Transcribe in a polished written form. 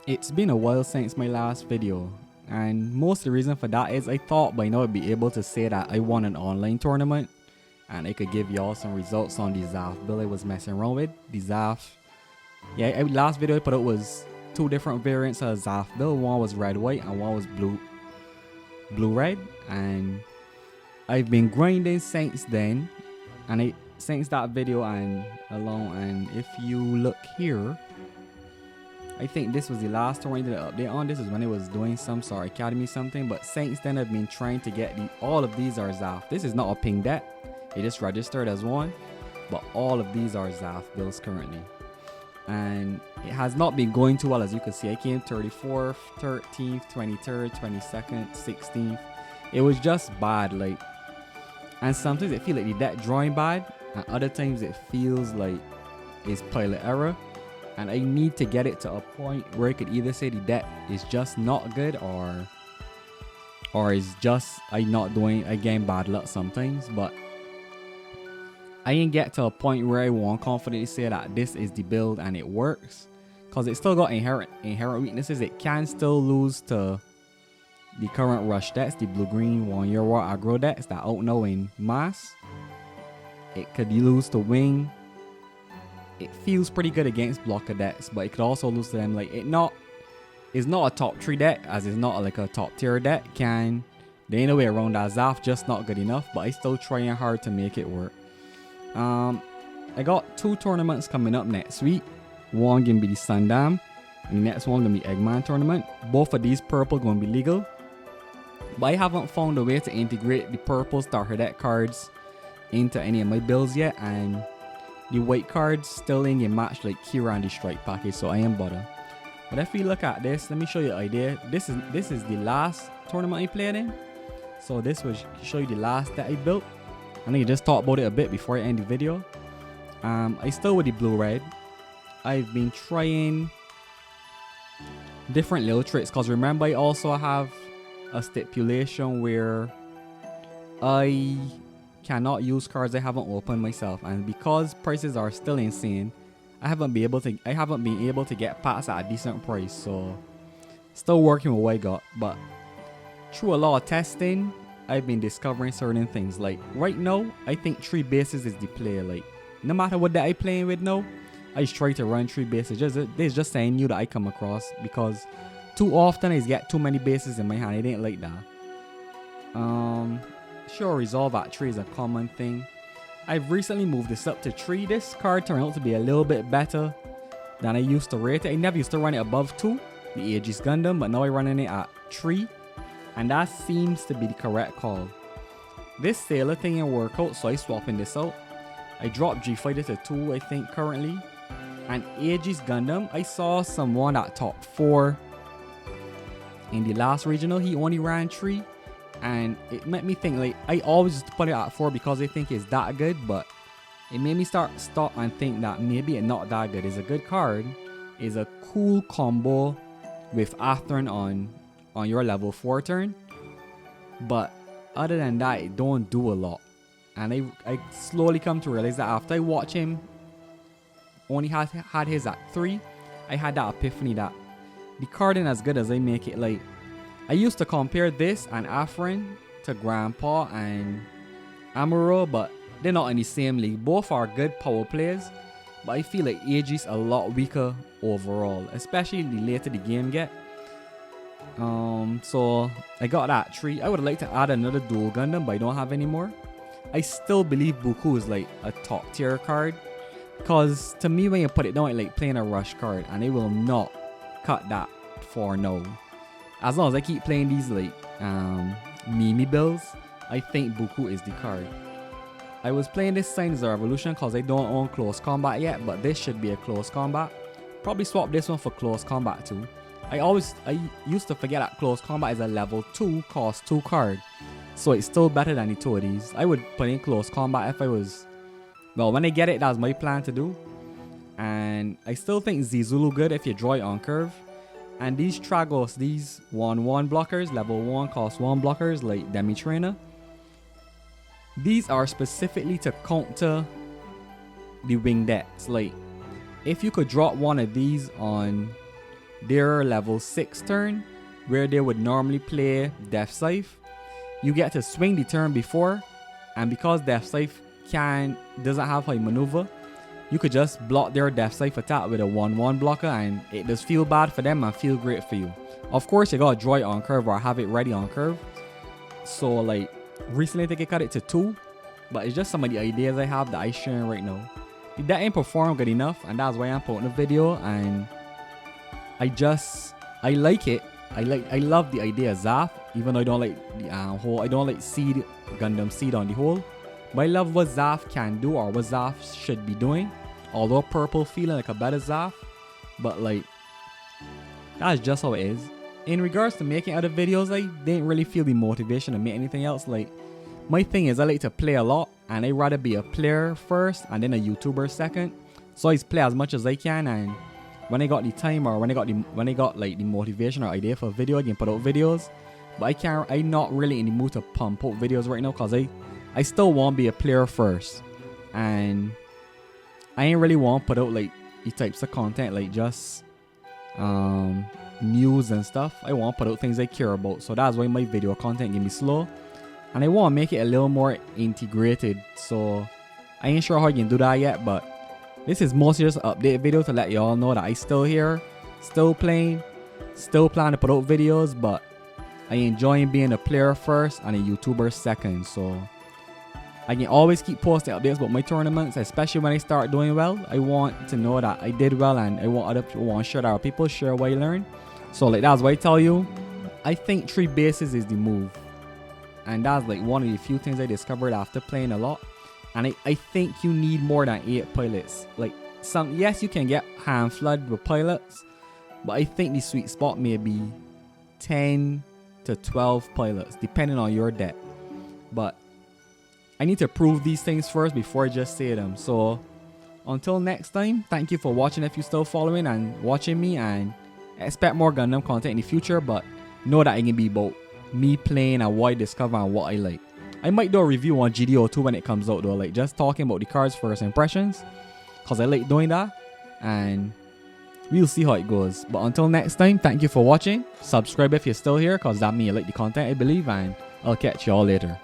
It's been a while since my last video, and most of the reason for that is I thought by now I'd be able to say that I won an online tournament and I could give y'all some results on the Zaft build I was messing around with. The Zaft, yeah, last video I put out was two different variants of Zaft build. One was red white and one was blue red, and I've been grinding since then, and since that video and alone. And if you look here, I think this was the last tournament that update on. This is when it was doing some sort of academy something, but since then I've been trying to get all of these are Zaft. This is not a ping deck, it just registered as one, but all of these are Zaft builds currently, and it has not been going too well. As you can see, I came 34th, 13th, 23rd, 22nd, 16th. It was just bad, like, and sometimes it feels like the deck drawing bad, and other times it feels like it's pilot error. And I need to get it to a point where I could either say the deck is just not good, or is just I getting bad luck sometimes. But I ain't get to a point where I want confidently say that this is the build and it works, cause it still got inherent weaknesses. It can still lose to the current rush decks, the blue-green 1-year war aggro decks that out now in mass. It could lose to wing. It feels pretty good against blocker decks, but it could also lose to them. Like, it's not a top 3 deck, as it's not like a top tier deck. There ain't no way around that. Zaft just not good enough, but I still trying hard to make it work. I got 2 tournaments coming up next week. One gonna be the Gundam, and the next one gonna be Eggman tournament. Both of these purple gonna be legal, but I haven't found a way to integrate the purple starter deck cards into any of my builds yet, and the white cards still ain't get matched like Kira and the strike package, so I am bothered. But if we look at this, let me show you an idea. This is the last tournament I played in, so this will show you the last that I built. I need to just talk about it a bit before I end the video. I still with the blue red. I've been trying different little tricks, because remember I also have a stipulation where I cannot use cards I haven't opened myself, and because prices are still insane, I haven't been able to get packs at a decent price. So still working with what I got, but through a lot of testing I've been discovering certain things. Like right now I think 3 bases is the play. Like no matter what that I playing with now, I just try to run 3 bases. There's just something new that I come across, because too often I get too many bases in my hand. I didn't like that. Sure, resolve at 3 is a common thing. I've recently moved this up to 3. This card turned out to be a little bit better than I used to rate it. I never used to run it above 2, the Aegis Gundam, but now I'm running it at 3, and that seems to be the correct call. This Sailor thing didn't work out, so I'm swapping this out. I dropped G-Fighter to 2, I think, currently. And Aegis Gundam, I saw someone at top 4 in the last regional. He only ran 3. And it made me think, like, I always used to put it at 4 because I think it's that good, but it made me stop and think that maybe it's not that good. It's a good card. It's a cool combo with Afturn on your level 4 turn, but other than that, it don't do a lot. And I slowly come to realize that after I watch him only had his at 3, I had that epiphany that the card ain't as good as I make it. Like, I used to compare this and Afrin to Grandpa and Amuro, but they're not in the same league. Both are good power players, but I feel like Aegis a lot weaker overall, especially the later the game get. So I got that 3. I would like to add another dual Gundam, but I don't have any more. I still believe Buku is like a top tier card, because to me when you put it down, it's like playing a rush card, and they will not cut that for no. As long as I keep playing these like Mimi builds, I think Buku is the card. I was playing this Signs of Revolution because I don't own close combat yet, but this should be a close combat. Probably swap this one for close combat too. I used to forget that close combat is a level 2 cost 2 card, so it's still better than the 2 of these. I would put in close combat if I was, well, when I get it, that's my plan to do. And I still think Zizulu good if you draw it on curve. And these Tragos, these 1/1 blockers, level 1 cost 1 blockers like Demi Trainer, these are specifically to counter the wing decks. Like, if you could drop one of these on their level 6 turn, where they would normally play Death Scythe, you get to swing the turn before, and because Death Scythe doesn't have high maneuver, you could just block their Death Scythe attack with a 1-1 blocker, and it does feel bad for them and feel great for you. Of course, you gotta draw it on curve or have it ready on curve. So like recently I think I cut it to 2, but it's just some of the ideas I have that I sharing right now. The deck ain't performed good enough, and that's why I'm putting a video, and I like it. I love the idea of Zaft, even though I don't like the I don't like Gundam Seed on the whole. But I love what Zaft can do, or what Zaft should be doing. Although purple feeling like a better Zaft, but like that's just how it is. In regards to making other videos, I didn't really feel the motivation to make anything else. Like my thing is I like to play a lot, and I'd rather be a player first and then a YouTuber second. So I play as much as I can, and when I got the time or when I got like the motivation or idea for a video, I can put out videos. But I'm not really in the mood to pump out videos right now, because I still want to be a player first, and I ain't really want to put out like the types of content like just news and stuff. I want to put out things I care about, so that's why my video content can be slow, and I want to make it a little more integrated. So I ain't sure how I can do that yet, but this is mostly just an update video to let y'all know that I still here, still playing, still planning to put out videos, but I enjoying being a player first and a YouTuber second. So I can always keep posting updates about my tournaments, especially when I start doing well. I want to know that I did well, and I want other people to share that other people share what I learned. So like that's why I tell you, I think 3 bases is the move, and that's like one of the few things I discovered after playing a lot. And I think you need more than 8 pilots. Like yes, you can get hand flooded with pilots, but I think the sweet spot may be 10 to 12 pilots, depending on your deck. But I need to prove these things first before I just say them. So until next time, thank you for watching if you're still following and watching me, and expect more Gundam content in the future, but know that it can be about me playing and what I discover and what I like. I might do a review on GDO2 when it comes out though, like just talking about the cards first impressions, because I like doing that, and we'll see how it goes. But until next time, thank you for watching. Subscribe if you're still here, because that means you like the content I believe, and I'll catch y'all later.